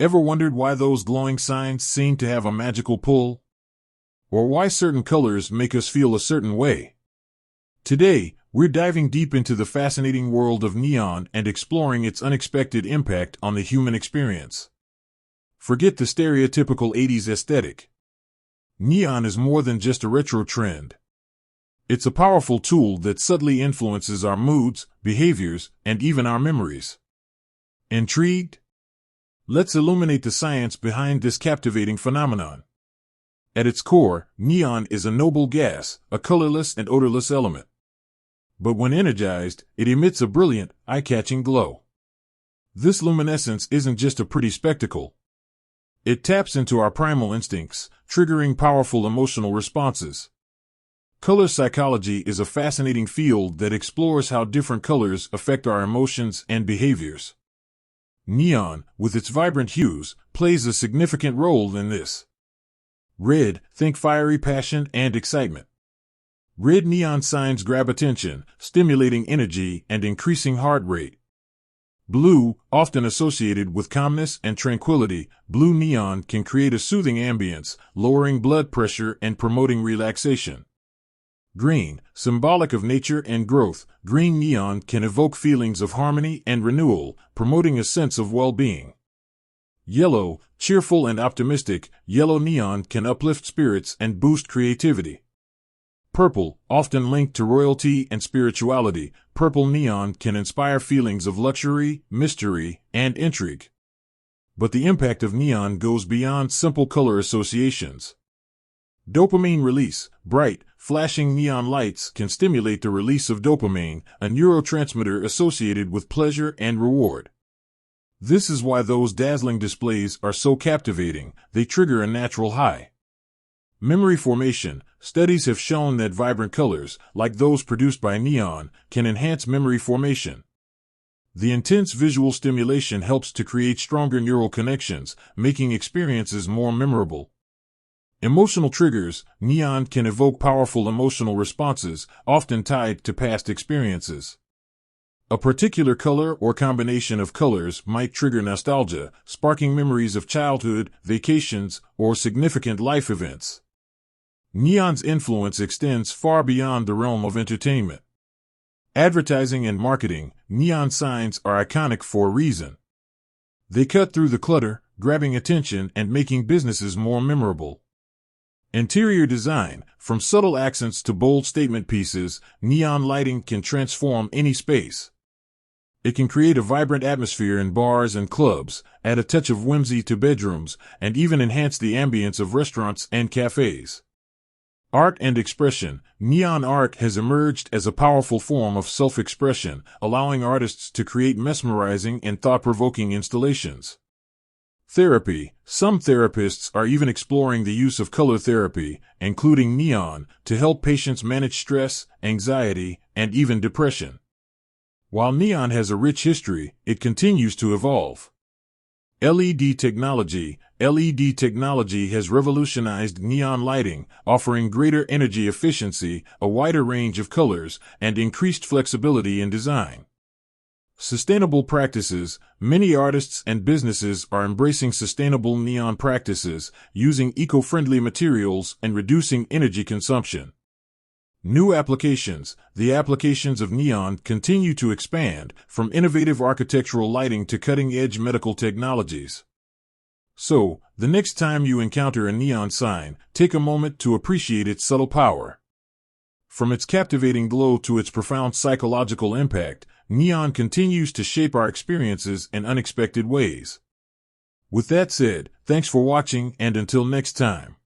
Ever wondered why those glowing signs seem to have a magical pull? Or why certain colors make us feel a certain way? Today, we're diving deep into the fascinating world of neon and exploring its unexpected impact on the human experience. Forget the stereotypical 80s aesthetic. Neon is more than just a retro trend. It's a powerful tool that subtly influences our moods, behaviors, and even our memories. Intrigued? Let's illuminate the science behind this captivating phenomenon. At its core, neon is a noble gas, a colorless and odorless element. But when energized, it emits a brilliant, eye-catching glow. This luminescence isn't just a pretty spectacle. It taps into our primal instincts, triggering powerful emotional responses. Color psychology is a fascinating field that explores how different colors affect our emotions and behaviors. Neon, with its vibrant hues, plays a significant role in this. Red, think fiery passion and excitement. Red neon signs grab attention, stimulating energy and increasing heart rate. Blue, often associated with calmness and tranquility, blue neon can create a soothing ambience, lowering blood pressure and promoting relaxation. Green, symbolic of nature and growth, green neon can evoke feelings of harmony and renewal, promoting a sense of well-being. Yellow, cheerful and optimistic, yellow neon can uplift spirits and boost creativity. Purple, often linked to royalty and spirituality, purple neon can inspire feelings of luxury, mystery, and intrigue. But the impact of neon goes beyond simple color associations. Dopamine release, bright, flashing neon lights can stimulate the release of dopamine, a neurotransmitter associated with pleasure and reward. This is why those dazzling displays are so captivating, they trigger a natural high. Memory formation, studies have shown that vibrant colors, like those produced by neon, can enhance memory formation. The intense visual stimulation helps to create stronger neural connections, making experiences more memorable. Emotional triggers, neon can evoke powerful emotional responses, often tied to past experiences. A particular color or combination of colors might trigger nostalgia, sparking memories of childhood, vacations, or significant life events. Neon's influence extends far beyond the realm of entertainment. Advertising and marketing, neon signs are iconic for a reason. They cut through the clutter, grabbing attention and making businesses more memorable. Interior design, from subtle accents to bold statement pieces, neon lighting can transform any space. It can create a vibrant atmosphere in bars and clubs, add a touch of whimsy to bedrooms, and even enhance the ambience of restaurants and cafes. Art and expression, neon art has emerged as a powerful form of self-expression, allowing artists to create mesmerizing and thought-provoking installations. Therapy, some therapists are even exploring the use of color therapy, including neon, to help patients manage stress, anxiety, and even depression. While neon has a rich history, it continues to evolve. LED technology has revolutionized neon lighting, offering greater energy efficiency, a wider range of colors, and increased flexibility in design. Sustainable practices, many artists and businesses are embracing sustainable neon practices, using eco-friendly materials and reducing energy consumption. New applications, the applications of neon continue to expand, from innovative architectural lighting to cutting-edge medical technologies. So, the next time you encounter a neon sign, take a moment to appreciate its subtle power. From its captivating glow to its profound psychological impact, neon continues to shape our experiences in unexpected ways. With that said, thanks for watching and until next time.